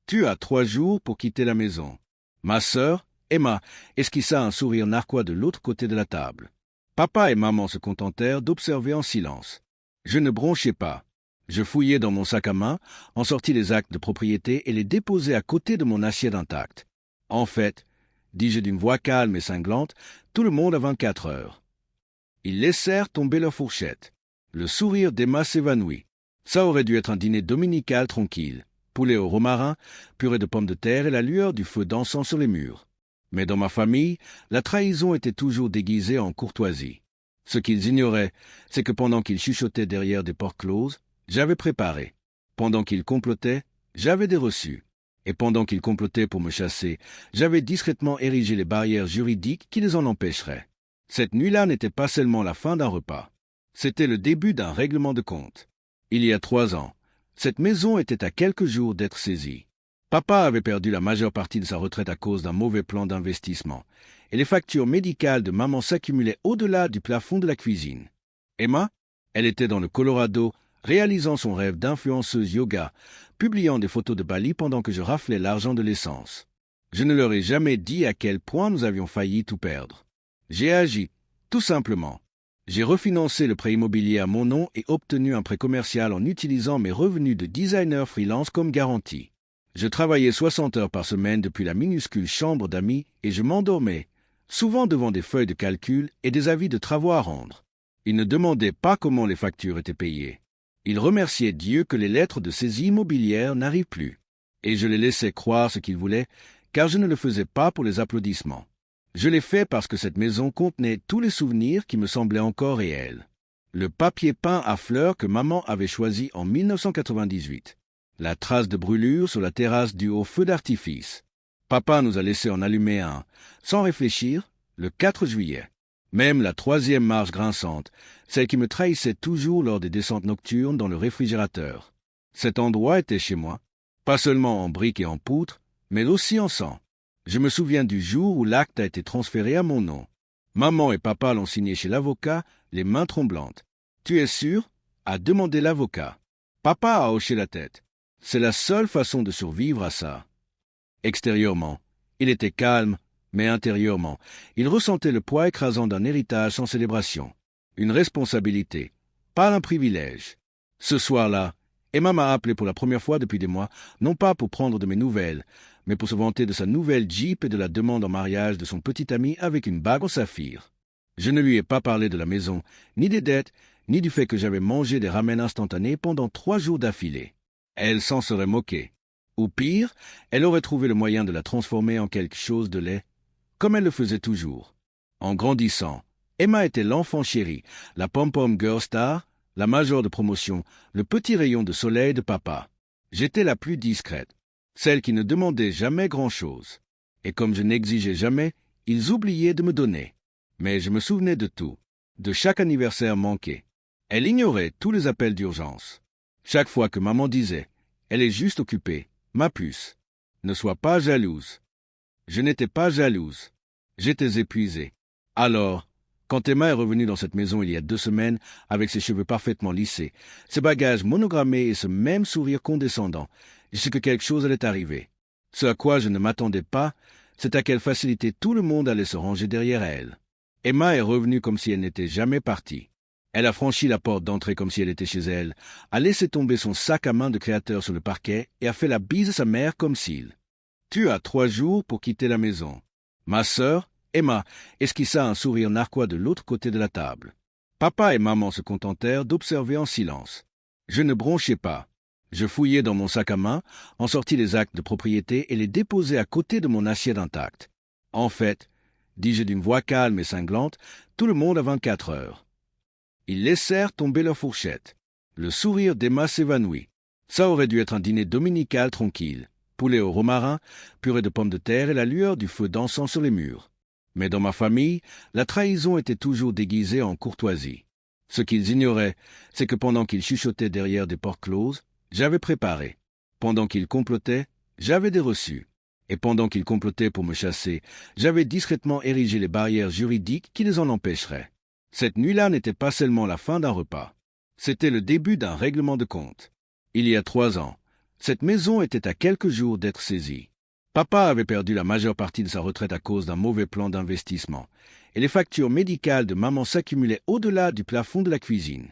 Tu as 3 jours pour quitter la maison. Ma sœur, Emma, esquissa un sourire narquois de l'autre côté de la table. Papa et maman se contentèrent d'observer en silence. Je ne bronchais pas. Je fouillai dans mon sac à main, en sortis les actes de propriété et les déposai à côté de mon assiette intacte. En fait, dis-je d'une voix calme et cinglante, tout le monde a 24 heures. Ils laissèrent tomber leurs fourchettes. Le sourire d'Emma s'évanouit. Ça aurait dû être un dîner dominical tranquille. Poulet au romarin, purée de pommes de terre et la lueur du feu dansant sur les murs. Mais dans ma famille, la trahison était toujours déguisée en courtoisie. Ce qu'ils ignoraient, c'est que pendant qu'ils chuchotaient derrière des portes closes, j'avais préparé. Pendant qu'ils complotaient, j'avais des reçus. Et pendant qu'ils complotaient pour me chasser, j'avais discrètement érigé les barrières juridiques qui les en empêcheraient. Cette nuit-là n'était pas seulement la fin d'un repas. C'était le début d'un règlement de compte. Il y a 3 ans, cette maison était à quelques jours d'être saisie. Papa avait perdu la majeure partie de sa retraite à cause d'un mauvais plan d'investissement, et les factures médicales de maman s'accumulaient au-delà du plafond de la cuisine. Emma, elle était dans le Colorado, réalisant son rêve d'influenceuse yoga, publiant des photos de Bali pendant que je raflais l'argent de l'essence. Je ne leur ai jamais dit à quel point nous avions failli tout perdre. J'ai agi, tout simplement. J'ai refinancé le prêt immobilier à mon nom et obtenu un prêt commercial en utilisant mes revenus de designer freelance comme garantie. Je travaillais 60 heures par semaine depuis la minuscule chambre d'amis et je m'endormais, souvent devant des feuilles de calcul et des avis de travaux à rendre. Ils ne demandaient pas comment les factures étaient payées. Ils remerciaient Dieu que les lettres de saisie immobilière n'arrivent plus. Et je les laissais croire ce qu'ils voulaient, car je ne le faisais pas pour les applaudissements. Je l'ai fait parce que cette maison contenait tous les souvenirs qui me semblaient encore réels. Le papier peint à fleurs que maman avait choisi en 1998. La trace de brûlure sur la terrasse due au feu d'artifice. Papa nous a laissé en allumer un, sans réfléchir, le 4 juillet. Même la 3e marche grinçante, celle qui me trahissait toujours lors des descentes nocturnes dans le réfrigérateur. Cet endroit était chez moi, pas seulement en briques et en poutres, mais aussi en sang. Je me souviens du jour où l'acte a été transféré à mon nom. Maman et papa l'ont signé chez l'avocat, les mains tremblantes. « Tu es sûr ?» a demandé l'avocat. Papa a hoché la tête. C'est la seule façon de survivre à ça. Extérieurement, il était calme, mais intérieurement, il ressentait le poids écrasant d'un héritage sans célébration. Une responsabilité, pas un privilège. Ce soir-là, Emma m'a appelé pour la première fois depuis des mois, non pas pour prendre de mes nouvelles, mais pour se vanter de sa nouvelle Jeep et de la demande en mariage de son petit ami avec une bague en saphir. Je ne lui ai pas parlé de la maison, ni des dettes, ni du fait que j'avais mangé des ramen instantanés pendant 3 jours d'affilée. Elle s'en serait moquée. Ou pire, elle aurait trouvé le moyen de la transformer en quelque chose de laid, comme elle le faisait toujours. En grandissant, Emma était l'enfant chéri, la pom-pom girl star, la major de promotion, le petit rayon de soleil de papa. J'étais la plus discrète, celle qui ne demandait jamais grand-chose. Et comme je n'exigeais jamais, ils oubliaient de me donner. Mais je me souvenais de tout, de chaque anniversaire manqué. Elle ignorait tous les appels d'urgence. Chaque fois que maman disait « Elle est juste occupée, ma puce, ne sois pas jalouse ». Je n'étais pas jalouse. J'étais épuisé. Alors, quand Emma est revenue dans cette maison il y a 2 semaines, avec ses cheveux parfaitement lissés, ses bagages monogrammés et ce même sourire condescendant, je sais que quelque chose allait arriver. Ce à quoi je ne m'attendais pas, c'est à quelle facilité tout le monde allait se ranger derrière elle. Emma est revenue comme si elle n'était jamais partie. Elle a franchi la porte d'entrée comme si elle était chez elle, a laissé tomber son sac à main de créateur sur le parquet et a fait la bise à sa mère comme s'il. Tu as 3 jours pour quitter la maison. Ma sœur, Emma, esquissa un sourire narquois de l'autre côté de la table. Papa et maman se contentèrent d'observer en silence. Je ne bronchais pas. Je fouillai dans mon sac à main, en sortis les actes de propriété et les déposai à côté de mon assiette intacte. En fait, dis-je d'une voix calme et cinglante, tout le monde a 24 heures. Ils laissèrent tomber leurs fourchettes. Le sourire d'Emma s'évanouit. Ça aurait dû être un dîner dominical tranquille. Poulet au romarin, purée de pommes de terre et la lueur du feu dansant sur les murs. Mais dans ma famille, la trahison était toujours déguisée en courtoisie. Ce qu'ils ignoraient, c'est que pendant qu'ils chuchotaient derrière des portes closes, j'avais préparé. Pendant qu'ils complotaient, j'avais des reçus. Et pendant qu'ils complotaient pour me chasser, j'avais discrètement érigé les barrières juridiques qui les en empêcheraient. Cette nuit-là n'était pas seulement la fin d'un repas. C'était le début d'un règlement de compte. Il y a 3 ans, Cette maison était à quelques jours d'être saisie. Papa avait perdu la majeure partie de sa retraite à cause d'un mauvais plan d'investissement, et les factures médicales de maman s'accumulaient au-delà du plafond de la cuisine.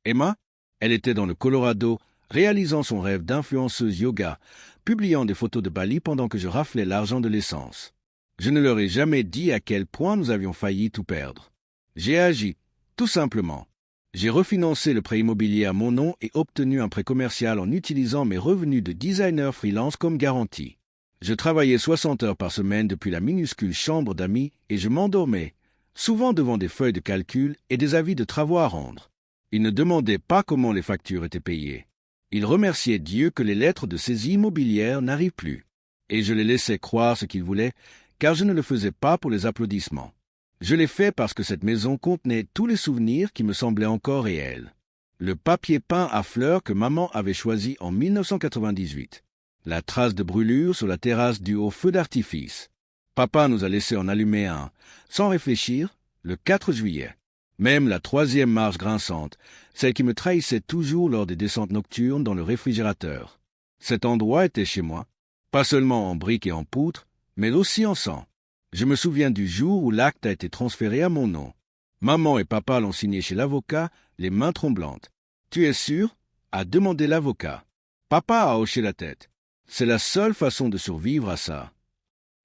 Emma, elle était dans le Colorado, réalisant son rêve d'influenceuse yoga, publiant des photos de Bali pendant que je raflais l'argent de l'essence. Je ne leur ai jamais dit à quel point nous avions failli tout perdre. J'ai agi, tout simplement. J'ai refinancé le prêt immobilier à mon nom et obtenu un prêt commercial en utilisant mes revenus de designer freelance comme garantie. Je travaillais 60 heures par semaine depuis la minuscule chambre d'amis et je m'endormais, souvent devant des feuilles de calcul et des avis de travaux à rendre. Ils ne demandaient pas comment les factures étaient payées. Ils remerciaient Dieu que les lettres de saisie immobilière n'arrivent plus. Et je les laissais croire ce qu'ils voulaient, car je ne le faisais pas pour les applaudissements. Je l'ai fait parce que cette maison contenait tous les souvenirs qui me semblaient encore réels. Le papier peint à fleurs que maman avait choisi en 1998. La trace de brûlure sur la terrasse due au feu d'artifice. Papa nous a laissé en allumer un, sans réfléchir, le 4 juillet. Même la 3e marche grinçante, celle qui me trahissait toujours lors des descentes nocturnes dans le réfrigérateur. Cet endroit était chez moi, pas seulement en briques et en poutres, mais aussi en sang. Je me souviens du jour où l'acte a été transféré à mon nom. Maman et papa l'ont signé chez l'avocat, les mains tremblantes. « Tu es sûr ?» a demandé l'avocat. Papa a hoché la tête. C'est la seule façon de survivre à ça.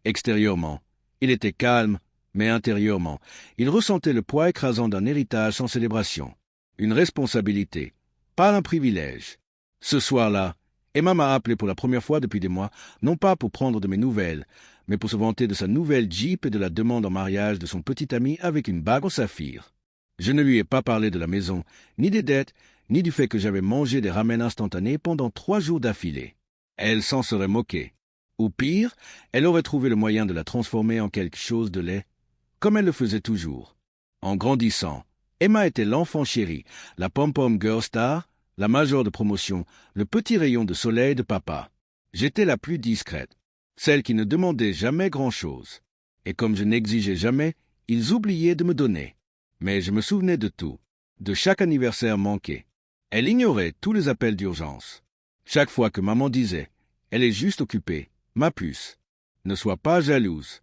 Extérieurement, il était calme, mais intérieurement, il ressentait le poids écrasant d'un héritage sans célébration. Une responsabilité, pas un privilège. Ce soir-là, Emma m'a appelé pour la première fois depuis des mois, non pas pour prendre de mes nouvelles, mais pour se vanter de sa nouvelle Jeep et de la demande en mariage de son petit ami avec une bague en saphir. Je ne lui ai pas parlé de la maison, ni des dettes, ni du fait que j'avais mangé des ramen instantanés pendant 3 jours d'affilée. Elle s'en serait moquée. Ou pire, elle aurait trouvé le moyen de la transformer en quelque chose de laid, comme elle le faisait toujours. En grandissant, Emma était l'enfant chéri, la pom-pom girl star, la major de promotion, le petit rayon de soleil de papa. J'étais la plus discrète, celle qui ne demandait jamais grand-chose. Et comme je n'exigeais jamais, ils oubliaient de me donner. Mais je me souvenais de tout, de chaque anniversaire manqué. Elle ignorait tous les appels d'urgence. Chaque fois que maman disait « Elle est juste occupée, ma puce, ne sois pas jalouse ».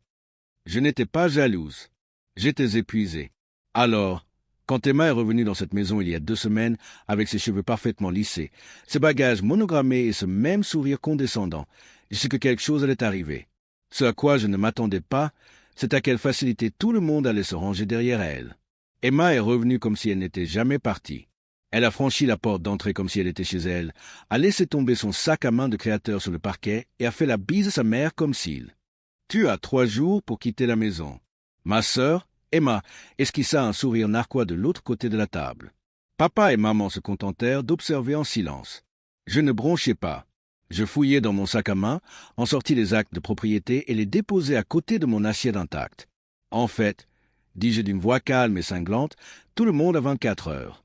Je n'étais pas jalouse. J'étais épuisé. Alors, quand Emma est revenue dans cette maison il y a 2 semaines, avec ses cheveux parfaitement lissés, ses bagages monogrammés et ce même sourire condescendant, je sais que quelque chose allait arriver. Ce à quoi je ne m'attendais pas, c'est à quelle facilité tout le monde allait se ranger derrière elle. Emma est revenue comme si elle n'était jamais partie. Elle a franchi la porte d'entrée comme si elle était chez elle, a laissé tomber son sac à main de créateur sur le parquet et a fait la bise à sa mère comme s'il. « Tu as 3 jours pour quitter la maison. » Ma sœur, Emma, esquissa un sourire narquois de l'autre côté de la table. Papa et maman se contentèrent d'observer en silence. Je ne bronchais pas. Je fouillai dans mon sac à main, en sortis les actes de propriété et les déposai à côté de mon assiette intacte. En fait, dis-je d'une voix calme et cinglante, tout le monde a 24 heures.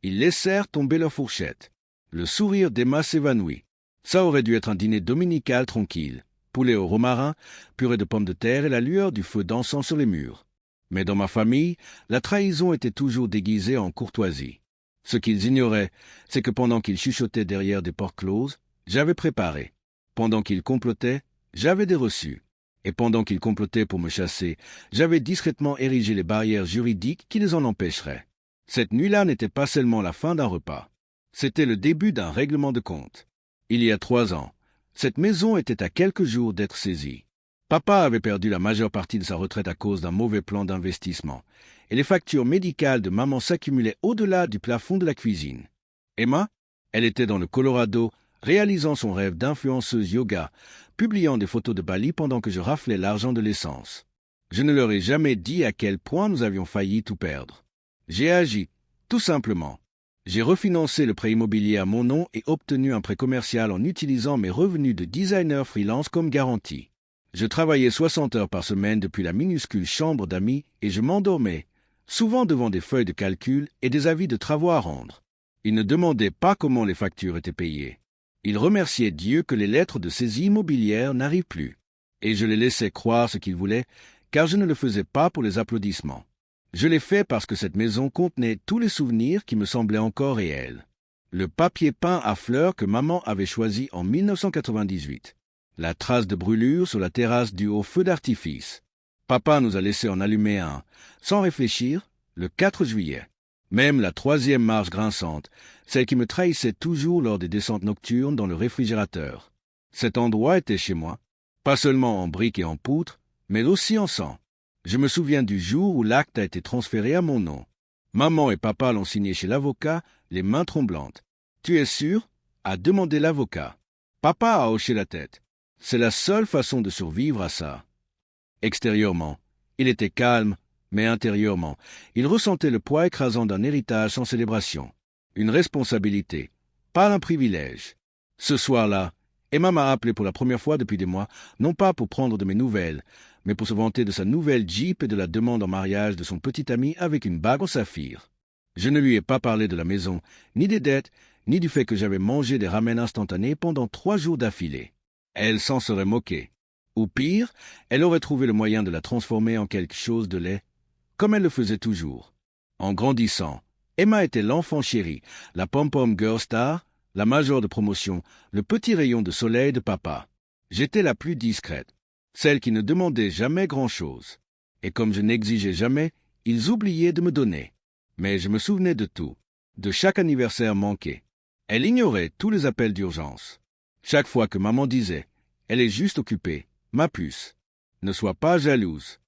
Ils laissèrent tomber leur fourchette. Le sourire d'Emma s'évanouit. Ça aurait dû être un dîner dominical tranquille. Poulet au romarin, purée de pommes de terre et la lueur du feu dansant sur les murs. Mais dans ma famille, la trahison était toujours déguisée en courtoisie. Ce qu'ils ignoraient, c'est que pendant qu'ils chuchotaient derrière des portes closes, j'avais préparé. Pendant qu'ils complotaient, j'avais des reçus. Et pendant qu'ils complotaient pour me chasser, j'avais discrètement érigé les barrières juridiques qui les en empêcheraient. Cette nuit-là n'était pas seulement la fin d'un repas. C'était le début d'un règlement de compte. Il y a 3 ans, cette maison était à quelques jours d'être saisie. Papa avait perdu la majeure partie de sa retraite à cause d'un mauvais plan d'investissement, et les factures médicales de maman s'accumulaient au-delà du plafond de la cuisine. Emma, elle était dans le Colorado, réalisant son rêve d'influenceuse yoga, publiant des photos de Bali pendant que je raflais l'argent de l'essence. Je ne leur ai jamais dit à quel point nous avions failli tout perdre. J'ai agi, tout simplement. J'ai refinancé le prêt immobilier à mon nom et obtenu un prêt commercial en utilisant mes revenus de designer freelance comme garantie. Je travaillais 60 heures par semaine depuis la minuscule chambre d'amis et je m'endormais, souvent devant des feuilles de calcul et des avis de travaux à rendre. Ils ne demandaient pas comment les factures étaient payées. Ils remerciaient Dieu que les lettres de saisie immobilière n'arrivent plus. Et je les laissais croire ce qu'ils voulaient, car je ne le faisais pas pour les applaudissements. Je l'ai fait parce que cette maison contenait tous les souvenirs qui me semblaient encore réels. Le papier peint à fleurs que maman avait choisi en 1998. La trace de brûlure sur la terrasse due au feu d'artifice. Papa nous a laissé en allumer un, sans réfléchir, le 4 juillet. Même la troisième marche grinçante, celle qui me trahissait toujours lors des descentes nocturnes dans le réfrigérateur. Cet endroit était chez moi, pas seulement en briques et en poutres, mais aussi en sang. Je me souviens du jour où l'acte a été transféré à mon nom. Maman et papa l'ont signé chez l'avocat, les mains tremblantes. « Tu es sûr ?» a demandé l'avocat. Papa a hoché la tête. C'est la seule façon de survivre à ça. Extérieurement, il était calme, mais intérieurement, il ressentait le poids écrasant d'un héritage sans célébration. Une responsabilité, pas un privilège. Ce soir-là, Emma m'a appelé pour la première fois depuis des mois, non pas pour prendre de mes nouvelles, mais pour se vanter de sa nouvelle Jeep et de la demande en mariage de son petit ami avec une bague en saphir. Je ne lui ai pas parlé de la maison, ni des dettes, ni du fait que j'avais mangé des ramen instantanés pendant 3 jours d'affilée. Elle s'en serait moquée. Ou pire, elle aurait trouvé le moyen de la transformer en quelque chose de laid, comme elle le faisait toujours. En grandissant, Emma était l'enfant chéri, la pom-pom girl star, la major de promotion, le petit rayon de soleil de papa. J'étais la plus discrète, celle qui ne demandait jamais grand-chose. Et comme je n'exigeais jamais, ils oubliaient de me donner. Mais je me souvenais de tout, de chaque anniversaire manqué. Elle ignorait tous les appels d'urgence. Chaque fois que maman disait « Elle est juste occupée, ma puce, ne sois pas jalouse ».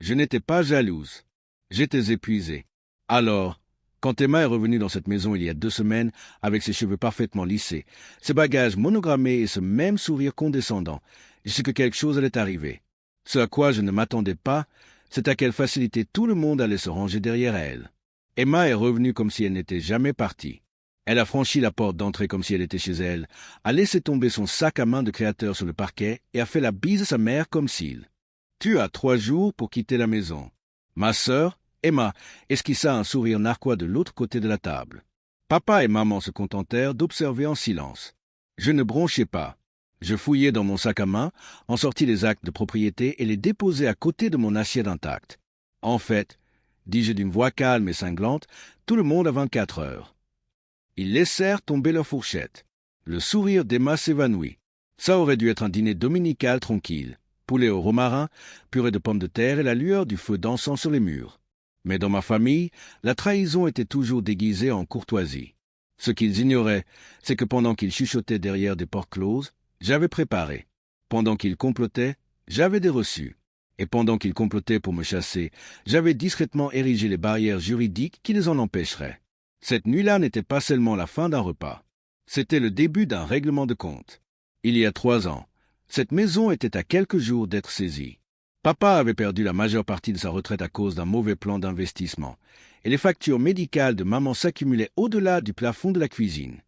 Je n'étais pas jalouse. J'étais épuisé. Alors, quand Emma est revenue dans cette maison il y a 2 semaines, avec ses cheveux parfaitement lissés, ses bagages monogrammés et ce même sourire condescendant, je sais que quelque chose allait arriver. Ce à quoi je ne m'attendais pas, c'est à quelle facilité tout le monde allait se ranger derrière elle. Emma est revenue comme si elle n'était jamais partie. Elle a franchi la porte d'entrée comme si elle était chez elle, a laissé tomber son sac à main de créateur sur le parquet et a fait la bise à sa mère comme s'il. « Tu as 3 jours pour quitter la maison. » Ma sœur, Emma, esquissa un sourire narquois de l'autre côté de la table. Papa et maman se contentèrent d'observer en silence. Je ne bronchais pas. Je fouillai dans mon sac à main, en sortis les actes de propriété et les déposai à côté de mon assiette intacte. En fait, dis-je d'une voix calme et cinglante, tout le monde a 24 heures. Ils laissèrent tomber leur fourchette. Le sourire d'Emma s'évanouit. Ça aurait dû être un dîner dominical tranquille. Poulet au romarin, purée de pommes de terre et la lueur du feu dansant sur les murs. Mais dans ma famille, la trahison était toujours déguisée en courtoisie. Ce qu'ils ignoraient, c'est que pendant qu'ils chuchotaient derrière des portes closes, j'avais préparé. Pendant qu'ils complotaient, j'avais des reçus. Et pendant qu'ils complotaient pour me chasser, j'avais discrètement érigé les barrières juridiques qui les en empêcheraient. Cette nuit-là n'était pas seulement la fin d'un repas. C'était le début d'un règlement de compte. Il y a 3 ans, cette maison était à quelques jours d'être saisie. Papa avait perdu la majeure partie de sa retraite à cause d'un mauvais plan d'investissement, et les factures médicales de maman s'accumulaient au-delà du plafond de la cuisine.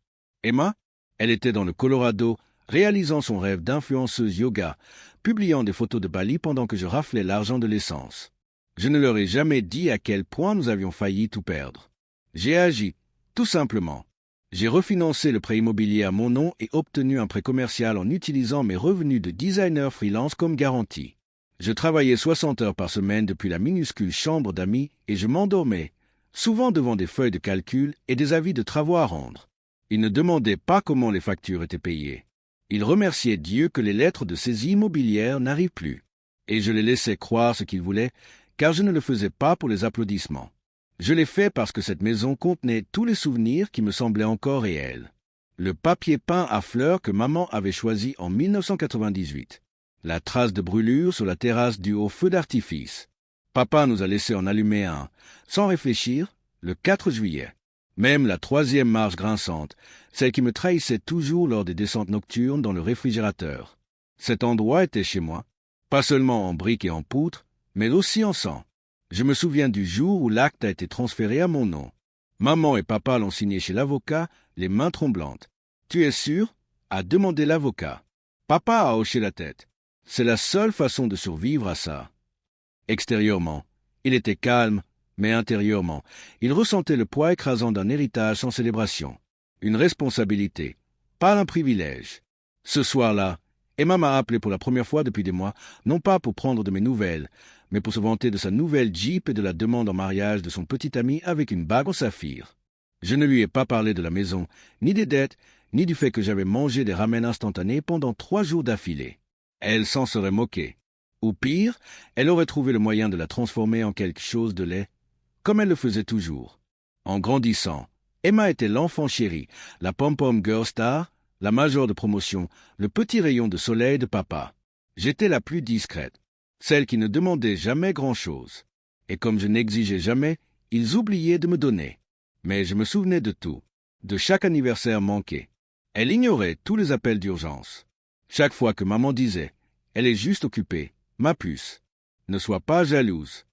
Emma, elle était dans le Colorado, réalisant son rêve d'influenceuse yoga, publiant des photos de Bali pendant que je raflais l'argent de l'essence. Je ne leur ai jamais dit à quel point nous avions failli tout perdre. J'ai agi, tout simplement. J'ai refinancé le prêt immobilier à mon nom et obtenu un prêt commercial en utilisant mes revenus de designer freelance comme garantie. Je travaillais 60 heures par semaine depuis la minuscule chambre d'amis et je m'endormais, souvent devant des feuilles de calcul et des avis de travaux à rendre. Ils ne demandaient pas comment les factures étaient payées. Ils remerciaient Dieu que les lettres de saisie immobilière n'arrivent plus. Et je les laissais croire ce qu'ils voulaient, car je ne le faisais pas pour les applaudissements. Je l'ai fait parce que cette maison contenait tous les souvenirs qui me semblaient encore réels. Le papier peint à fleurs que maman avait choisi en 1998. La trace de brûlure sur la terrasse due au feu d'artifice. Papa nous a laissé en allumer un, sans réfléchir, le 4 juillet. Même la troisième marche grinçante, celle qui me trahissait toujours lors des descentes nocturnes dans le réfrigérateur. Cet endroit était chez moi, pas seulement en briques et en poutres, mais aussi en sang. Je me souviens du jour où l'acte a été transféré à mon nom. Maman et papa l'ont signé chez l'avocat, les mains tremblantes. « Tu es sûr ?» a demandé l'avocat. Papa a hoché la tête. C'est la seule façon de survivre à ça. Extérieurement, il était calme, mais intérieurement, il ressentait le poids écrasant d'un héritage sans célébration. Une responsabilité, pas un privilège. Ce soir-là, Emma m'a appelé pour la première fois depuis des mois, non pas pour prendre de mes nouvelles, mais pour se vanter de sa nouvelle Jeep et de la demande en mariage de son petit ami avec une bague en saphir. Je ne lui ai pas parlé de la maison, ni des dettes, ni du fait que j'avais mangé des ramen instantanés pendant 3 jours d'affilée. Elle s'en serait moquée. Ou pire, elle aurait trouvé le moyen de la transformer en quelque chose de laid, comme elle le faisait toujours. En grandissant, Emma était l'enfant chéri, la pom-pom girl star, la major de promotion, le petit rayon de soleil de papa. J'étais la plus discrète, celle qui ne demandait jamais grand-chose. Et comme je n'exigeais jamais, ils oubliaient de me donner. Mais je me souvenais de tout, de chaque anniversaire manqué. Elle ignorait tous les appels d'urgence. Chaque fois que maman disait « Elle est juste occupée, ma puce, ne sois pas jalouse ».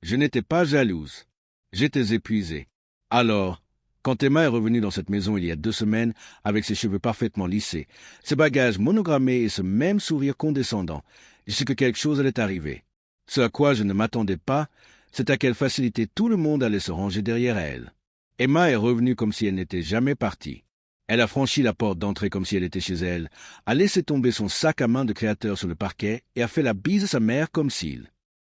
Je n'étais pas jalouse. J'étais épuisé. Alors, quand Emma est revenue dans cette maison il y a 2 semaines, avec ses cheveux parfaitement lissés, ses bagages monogrammés et ce même sourire condescendant, je sais que quelque chose allait arriver. Ce à quoi je ne m'attendais pas, c'est à quelle facilité tout le monde allait se ranger derrière elle. Emma est revenue comme si elle n'était jamais partie. Elle a franchi la porte d'entrée comme si elle était chez elle, a laissé tomber son sac à main de créateur sur le parquet et a fait la bise à sa mère comme s'il